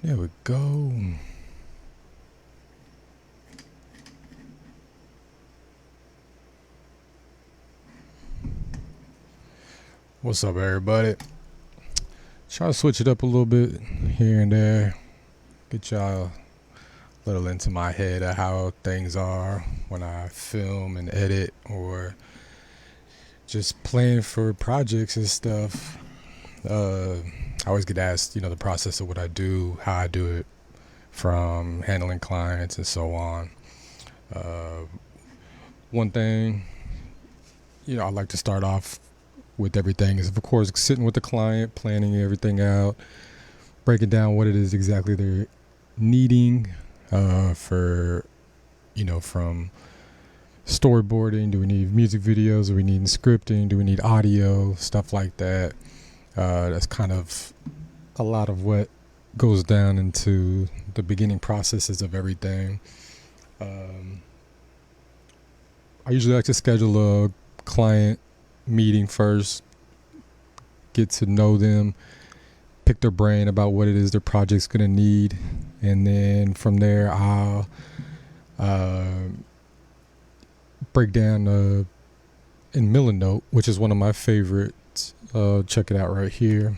There we go. What's up, everybody? Try to switch it up a little bit here and there. Get y'all a little into my head of how things are when I film and edit or just plan for projects and stuff. I always get asked, the process of what I do, how I do it, from handling clients and so on. One thing, I like to start off with everything is, of course, sitting with the client, planning everything out, breaking down what it is exactly they're needing for, from storyboarding. Do we need music videos? Do we need scripting? Do we need audio? Stuff like that. That's kind of a lot of what goes down into the beginning processes of everything. I usually like to schedule a client meeting first, get to know them, pick their brain about what it is their project's going to need, and then from there I'll break down in Milanote, which is one of my favorites. Check it out right here.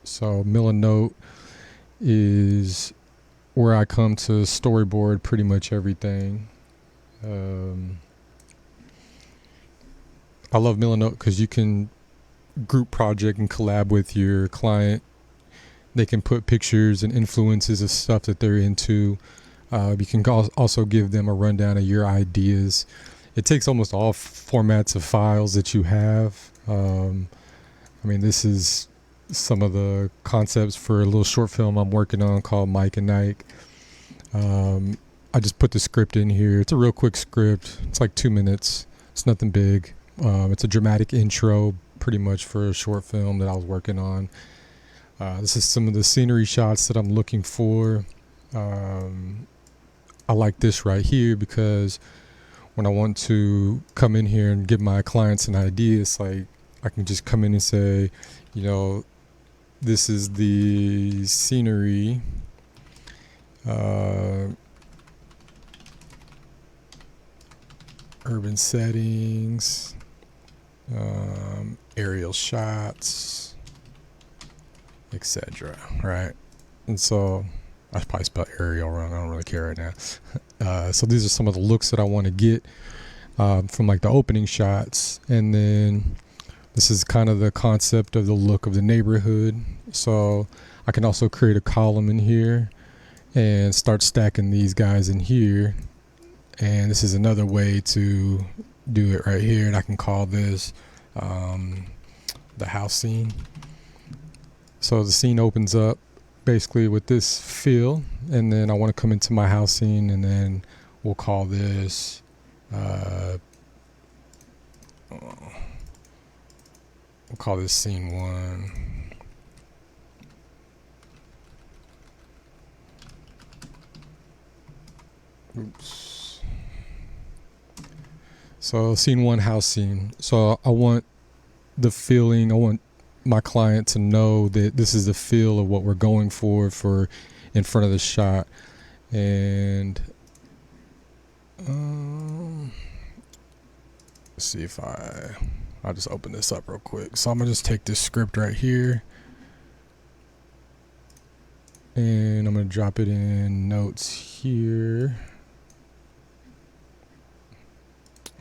So Milanote is where I come to storyboard pretty much everything. I love Milanote because you can group project and collab with your client. They can put pictures and influences of stuff that they're into. You can also give them a rundown of your ideas. It takes almost all formats of files that you have. This is some of the concepts for a little short film I'm working on called Mike and Nike. I just put the script in here. It's a real quick script. It's like 2 minutes. It's nothing big. It's a dramatic intro pretty much for a short film that I was working on. This is some of the scenery shots that I'm looking for. I like this right here because when I want to come in here and give my clients an idea, it's like I can just come in and say, this is the scenery. Urban settings, aerial shots, etc. Right? And so I probably spelled aerial wrong. I don't really care right now. So these are some of the looks that I want to get from like the opening shots, and then this is kind of the concept of the look of the neighborhood. So I can also create a column in here and start stacking these guys in here. And this is another way to do it right here. And I can call this the house scene. So the scene opens up basically with this fill. And then I want to come into my house scene, and then we'll call this scene 1. Oops. So scene 1, house scene. So I want the feeling, I want my client to know that this is the feel of what we're going for in front of the shot. And let's see if I'll just open this up real quick. So I'm gonna just take this script right here and I'm gonna drop it in notes here.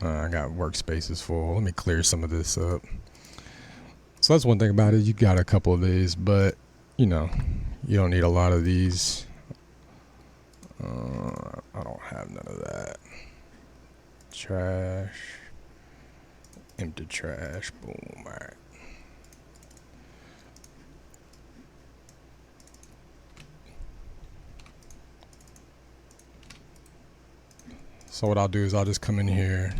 I got workspaces full. Let me clear some of this up. So that's one thing about it. You got a couple of these, but you don't need a lot of these. I don't have none of that. Trash. Empty trash. Boom. All right. So what I'll do is I'll just come in here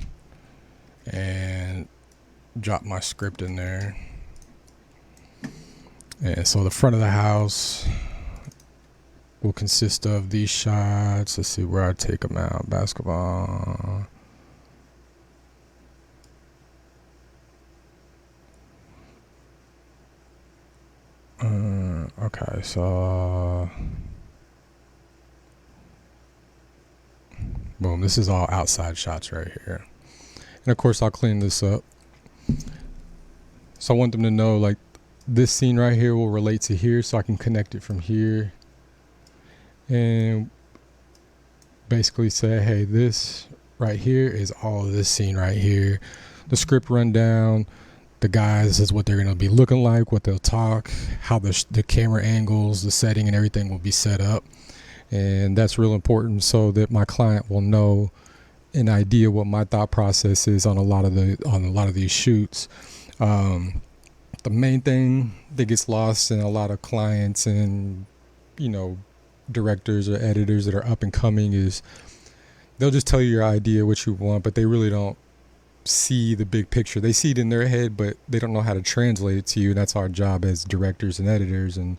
and drop my script in there. And so the front of the house will consist of these shots. Let's see where I take them out. Basketball. Okay, so boom, this is all outside shots right here. And of course I'll clean this up. So I want them to know like this scene right here will relate to here, so I can connect it from here and basically say, hey, this right here is all of this scene right here. The script rundown, the guys, is what they're going to be looking like, what they'll talk, how the camera angles, the setting and everything will be set up. And that's real important so that my client will know an idea what my thought process is on a lot of these shoots. The main thing that gets lost in a lot of clients and, you know, directors or editors that are up and coming is they'll just tell you your idea, what you want, but they really don't see the big picture. They see it in their head, but they don't know how to translate it to you. That's our job as directors and editors and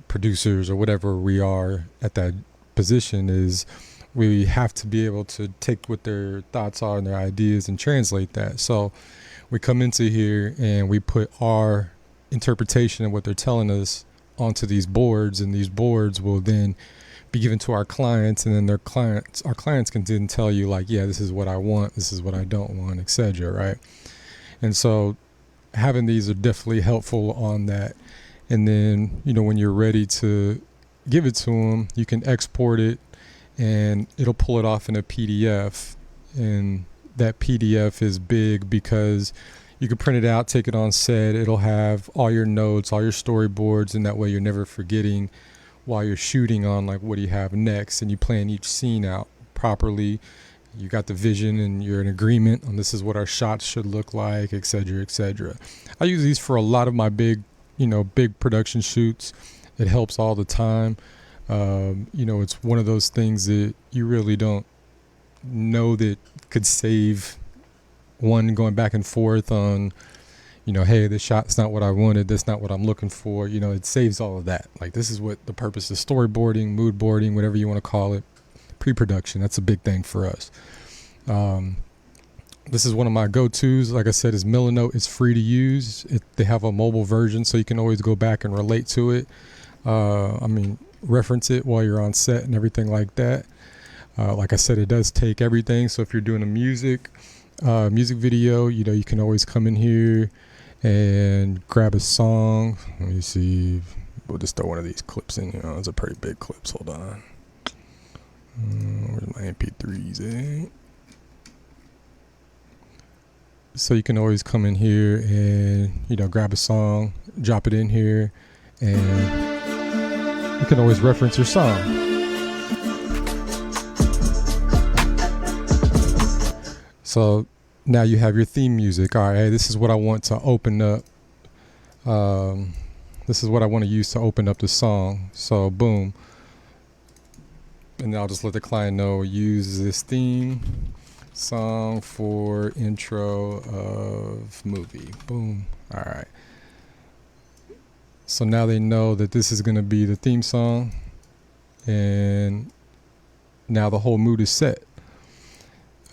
producers or whatever we are at that position, is we have to be able to take what their thoughts are and their ideas and translate that. So we come into here and we put our interpretation of what they're telling us onto these boards, and these boards will then be given to our clients, and then our clients can then tell you like, yeah, this is what I want, this is what I don't want, etc. Right? And so having these are definitely helpful on that. And then, you know, when you're ready to give it to them, you can export it and it'll pull it off in a PDF. And that PDF is big because you can print it out, take it on set. It'll have all your notes, all your storyboards, and that way you're never forgetting while you're shooting on like what do you have next, and you plan each scene out properly. You got the vision and you're in agreement on this is what our shots should look like, etc., etc. I use these for a lot of my big production shoots. It helps all the time. It's one of those things that you really don't know that could save one going back and forth on, hey, this shot's not what I wanted, that's not what I'm looking for. It saves all of that. Like, this is what the purpose of storyboarding, mood boarding, whatever you want to call it, pre-production. That's a big thing for us. This is one of my go-tos. Like I said, is Milanote. It's free to use. They have a mobile version, so you can always go back and relate to it. Reference it while you're on set and everything like that. Like I said, it does take everything. So if you're doing a music video, you can always come in here and grab a song. Let me see. We'll just throw one of these clips in. Those are pretty big clips. Hold on. Where's my MP3s at? So you can always come in here and, grab a song, drop it in here, and you can always reference your song. So now you have your theme music. All right, hey, this is what I want to open up. This is what I want to use to open up the song. So boom. And I'll just let the client know, use this theme song for intro of movie. Boom. All right. So now they know that this is going to be the theme song, and now the whole mood is set.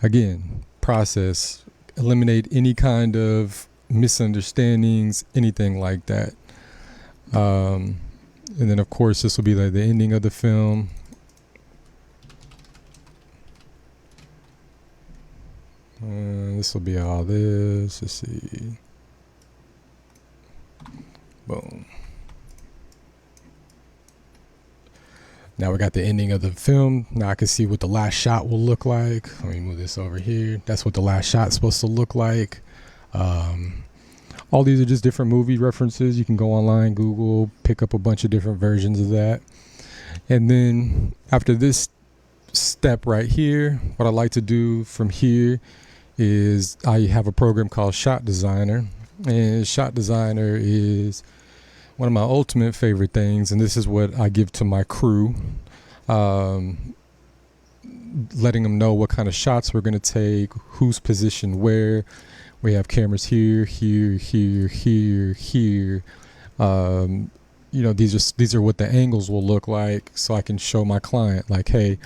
Again, process, eliminate any kind of misunderstandings, anything like that. And then of course this will be like the ending of the film. This will be all this. Let's see. Boom. Now we got the ending of the film. Now I can see what the last shot will look like. Let me move this over here. That's what the last shot's supposed to look like. All these are just different movie references. You can go online, Google, pick up a bunch of different versions of that. And then after this step right here, what I like to do from here is I have a program called Shot Designer, and Shot Designer is one of my ultimate favorite things, and this is what I give to my crew, letting them know what kind of shots we're going to take, who's positioned where. We have cameras here, here, here, here, here. These are what the angles will look like, so I can show my client, like, hey,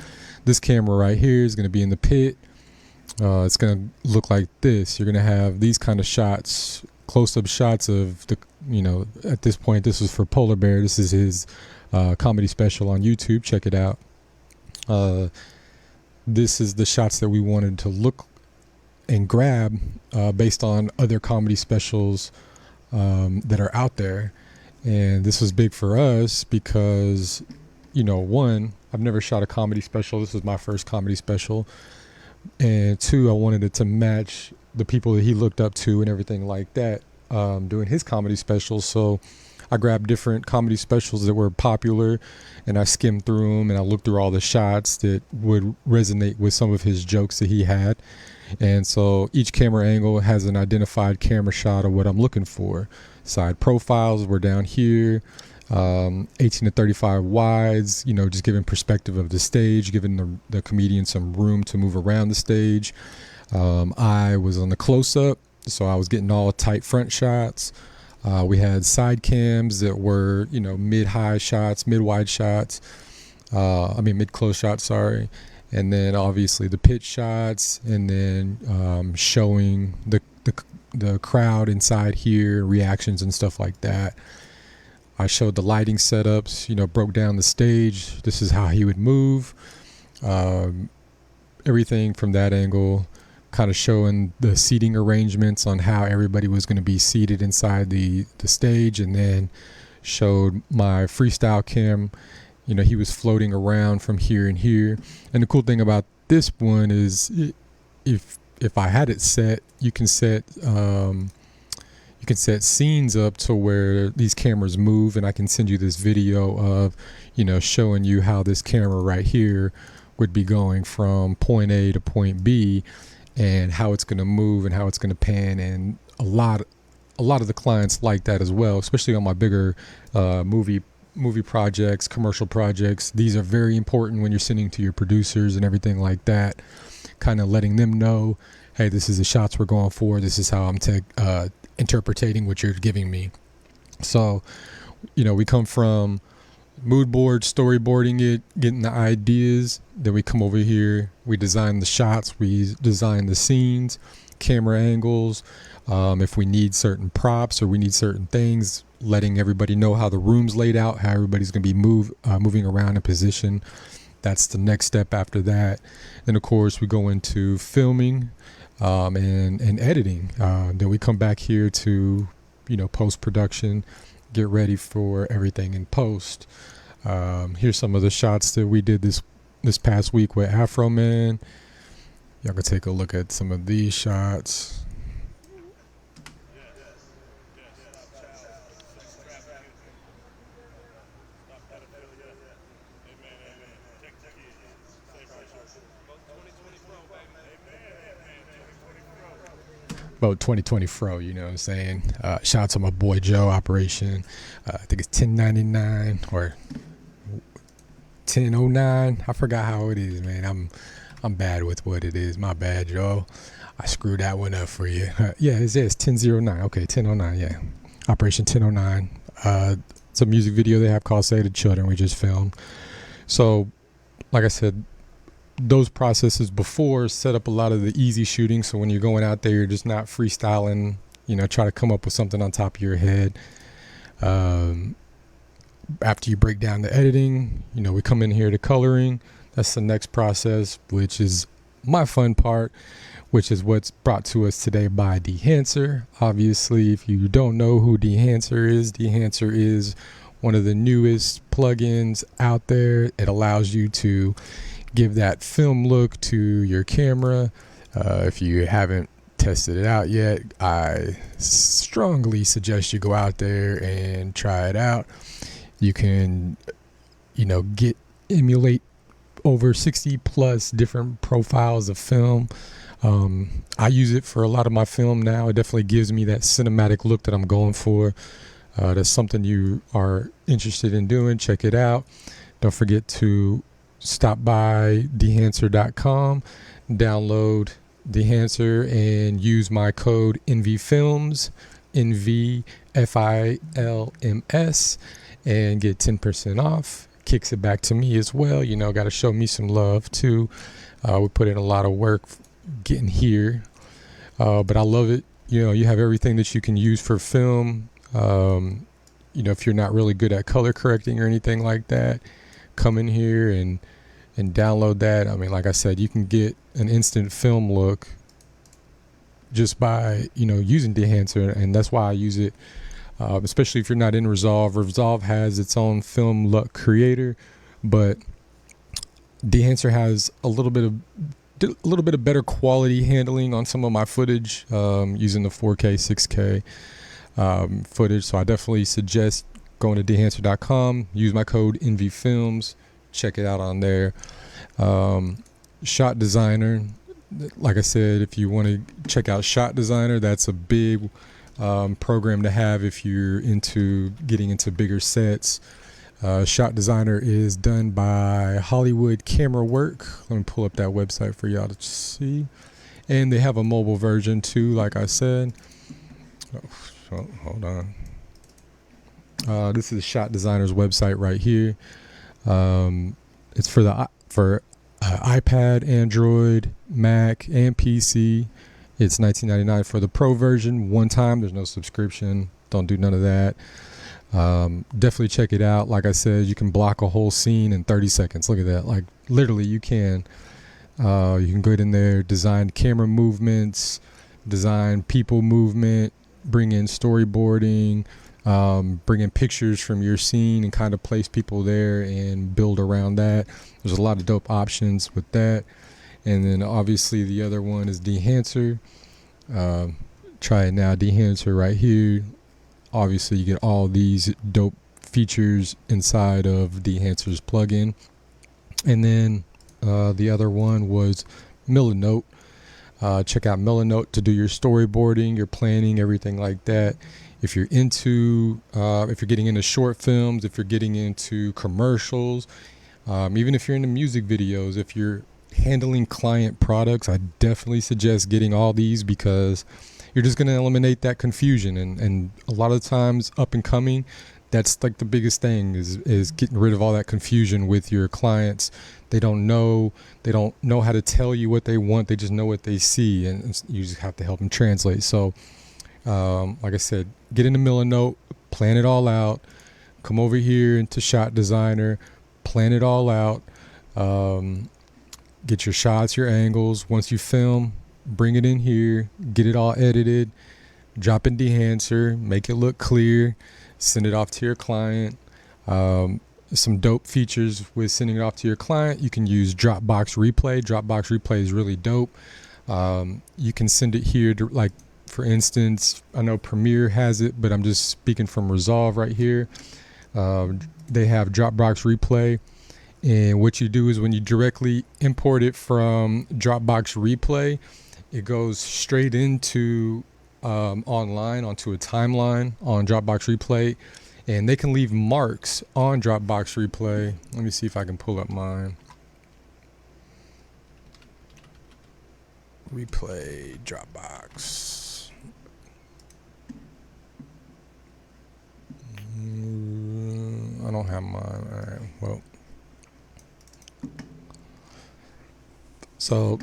this camera right here is going to be in the pit. It's going to look like this. You're going to have these kind of shots, close-up shots of at this point, this was for Polar Bear. This is his comedy special on YouTube. Check it out. This is the shots that we wanted to look and grab based on other comedy specials that are out there. And this was big for us because, one, I've never shot a comedy special. This was my first comedy special. And two, I wanted it to match the people that he looked up to and everything like that doing his comedy specials. So I grabbed different comedy specials that were popular, and I skimmed through them, and I looked through all the shots that would resonate with some of his jokes that he had. And so each camera angle has an identified camera shot of what I'm looking for. Side profiles were down here, 18 to 35 wides, just giving perspective of the stage, giving the comedian some room to move around the stage. I was on the close-up, so I was getting all tight front shots. We had side cams that were, mid-high shots, mid-wide shots. Mid-close shots, sorry. And then obviously the pitch shots, and then showing the crowd inside here, reactions and stuff like that. I showed the lighting setups, broke down the stage. This is how he would move. Everything from that angle, kind of showing the seating arrangements on how everybody was going to be seated inside the stage, and then showed my freestyle cam. He was floating around from here and here. And the cool thing about this one is if I had it set, you can set scenes up to where these cameras move, and I can send you this video of, showing you how this camera right here would be going from point A to point B, and how it's going to move and how it's going to pan. And a lot of the clients like that as well, especially on my bigger movie projects, commercial projects. These are very important when you're sending to your producers and everything like that, kind of letting them know, hey, this is the shots we're going for. This is how I'm interpreting what you're giving me. So, we come from mood board, storyboarding it, getting the ideas. Then we come over here, we design the shots, we design the scenes, camera angles. If we need certain props or we need certain things, letting everybody know how the room's laid out, how everybody's going to be moving around in position. That's the next step after that. Then, of course, we go into filming and editing. Then we come back here to, post-production, get ready for everything in post. Here's some of the shots that we did this past week with Afro Man. Y'all can take a look at some of these shots. About 2020 Fro, you know what I'm saying? Shout out to my boy Joe, Operation. I think it's 1099 or 1009. I forgot how it is, man. I'm bad with what it is. My bad, Joe. I screwed that one up for you. Yeah, it's 1009. Okay, 1009. Yeah, Operation 1009. It's a music video they have called "Save the Children." We just filmed. So, like I said, those processes before set up a lot of the easy shooting. So when you're going out there, you're just not freestyling, try to come up with something on top of your head. After you break down the editing, we come in here to coloring. That's the next process, which is my fun part, which is what's brought to us today by Dehancer. Obviously, if you don't know who Dehancer is one of the newest plugins out there. It allows you to give that film look to your camera. If you haven't tested it out yet, I strongly suggest you go out there and try it out. You can, emulate over 60 plus different profiles of film. I use it for a lot of my film now. It definitely gives me that cinematic look that I'm going for. That's something you are interested in doing. Check it out. Don't forget to stop by Dehancer.com, download Dehancer, and use my code NVFilms, NVFILMS, and get 10% off. Kicks it back to me as well. Got to show me some love too. We put in a lot of work getting here, but I love it. You have everything that you can use for film. If you're not really good at color correcting or anything like that, come in here and download that. I mean, like I said, you can get an instant film look just by, using Dehancer, and that's why I use it, especially if you're not in Resolve. Resolve has its own film look creator, but Dehancer has a little bit of better quality handling on some of my footage, using the 4K, 6K footage. So I definitely suggest going to dehancer.com, use my code NVFilms, check it out on there. Shot Designer, like I said, if you want to check out Shot Designer, that's a big program to have if you're into getting into bigger sets. Shot Designer is done by Hollywood Camera Work. Let me pull up that website for y'all to see. And they have a mobile version too, like I said. Oh, hold on. This is Shot Designer's website right here. It's for iPad, Android, Mac, and PC. It's $19.99 for the Pro version. One time, there's no subscription. Don't do none of that. Definitely check it out. Like I said, you can block a whole scene in 30 seconds. Look at that. Like literally you can go in there, design camera movements, design people movement, bring in storyboarding, bring in pictures from your scene and kind of place people there and build around that. There's a lot of dope options with that. And then obviously the other one is Dehancer. Try it now. Dehancer right here. Obviously, you get all these dope features inside of Dehancer's plugin. And then the other one was Milanote. Check out Milanote to do your storyboarding, your planning, everything like that. If you're getting into short films, if you're getting into commercials, even if you're into music videos, if you're handling client products, I definitely suggest getting all these because you're just going to eliminate that confusion. And a lot of times up and coming, that's like the biggest thing is getting rid of all that confusion with your clients. They don't know how to tell you what they want. They just know what they see, and you just have to help them translate. So like I said, get into Milanote, plan it all out, come over here into Shot Designer, plan it all out, get your shots, your angles. Once you film, bring it in here, get it all edited, drop in Dehancer, make it look clear, send it off to your client. Some dope features with sending it off to your client. You can use Dropbox Replay. Dropbox Replay is really dope. You can send it here to, like, for instance, I know Premiere has it, but I'm just speaking from Resolve right here. They have Dropbox Replay. And what you do is when you directly import it from Dropbox Replay, it goes straight into online onto a timeline on Dropbox Replay, and they can leave marks on Dropbox Replay. Let me see if I can pull up mine. Replay Dropbox. I don't have mine. All right, well. So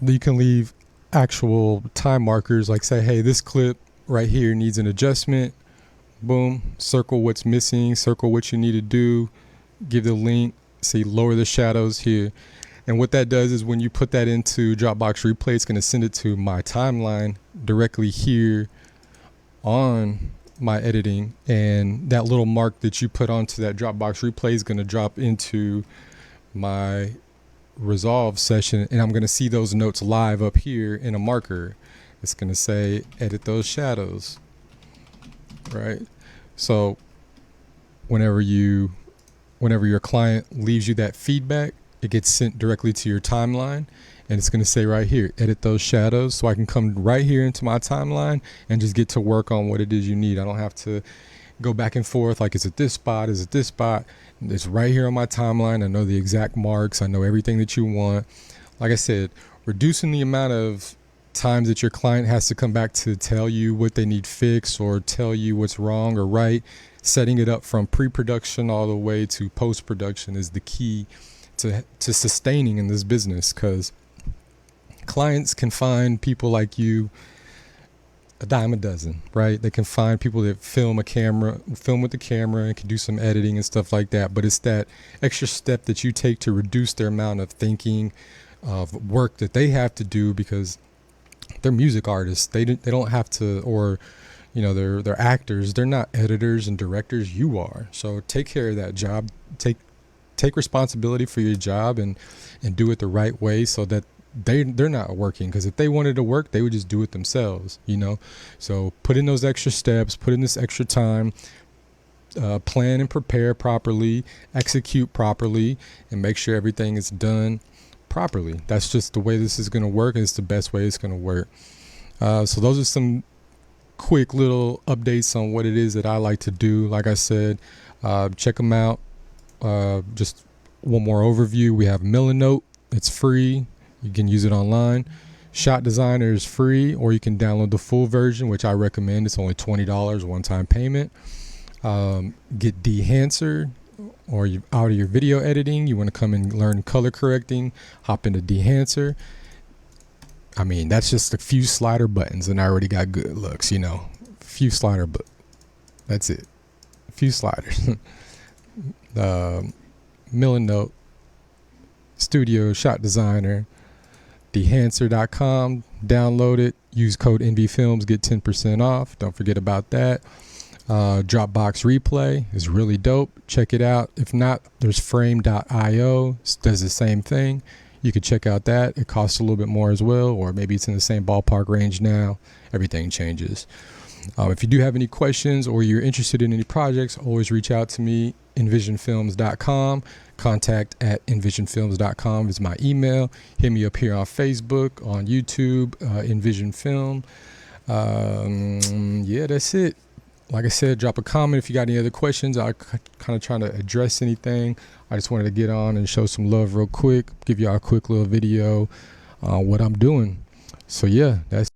you can leave actual time markers, like say, hey, this clip right here needs an adjustment. Boom, circle what's missing, circle what you need to do, give the link, say lower the shadows here. And what that does is when you put that into Dropbox Replay, it's going to send it to my timeline directly here on my editing. And that little mark that you put onto that Dropbox Replay is going to drop into my Resolve session, and I'm going to see those notes live up here in a marker. It's going to say edit those shadows, right? So whenever your client leaves you that feedback, it gets sent directly to your timeline, and it's going to say right here, edit those shadows. So I can come right here into my timeline and just get to work on what it is you need. I don't have to go back and forth like, is it this spot, is it this spot? It's right here on my timeline. I know the exact marks. I know everything that you want. Like I said, reducing the amount of times that your client has to come back to tell you what they need fixed or tell you what's wrong or right, setting it up from pre-production all the way to post-production is the key to sustaining in this business, because clients can find people like you a dime a dozen, right? They can find people that film with the camera and can do some editing and stuff like that. But it's that extra step that you take to reduce their amount of thinking, of work that they have to do, because they're music artists. They don't have to, or they're actors. They're not editors and directors. You are. So take care of that job. Take responsibility for your job and do it the right way, so that they're not working. Because if they wanted to work, they would just do it themselves. So put in those extra steps, put in this extra time, plan and prepare properly, execute properly, and make sure everything is done properly. That's just the way this is going to work, and it's the best way it's going to work. So those are some quick little updates on what it is that I like to do. Like I said, check them out. Just one more overview. We have Milanote. It's free. You can use it online. Shot Designer is free, or you can download the full version, which I recommend. It's only $20 one-time payment. Get Dehancer, or you're out of your video editing, you want to come and learn color correcting, hop into Dehancer. I mean, that's just a few slider buttons and I already got good looks, few slider, but that's it. A few sliders. Milanote, Studio, Shot Designer, Dehancer.com, download it, use code NVFilms, get 10% off. Don't forget about that. Dropbox Replay is really dope. Check it out. If not, there's frame.io, does the same thing. You could check out that. It costs a little bit more as well, or maybe it's in the same ballpark range now. Everything changes. If you do have any questions or you're interested in any projects, always reach out to me, envisionfilms.com. Contact at envisionfilms.com is my email. Hit me up here on Facebook, on YouTube, Envision Film. Yeah, that's it. Like I said, drop a comment if you got any other questions. I'm kind of trying to address anything. I just wanted to get on and show some love real quick, give y'all a quick little video on what I'm doing. So yeah, that's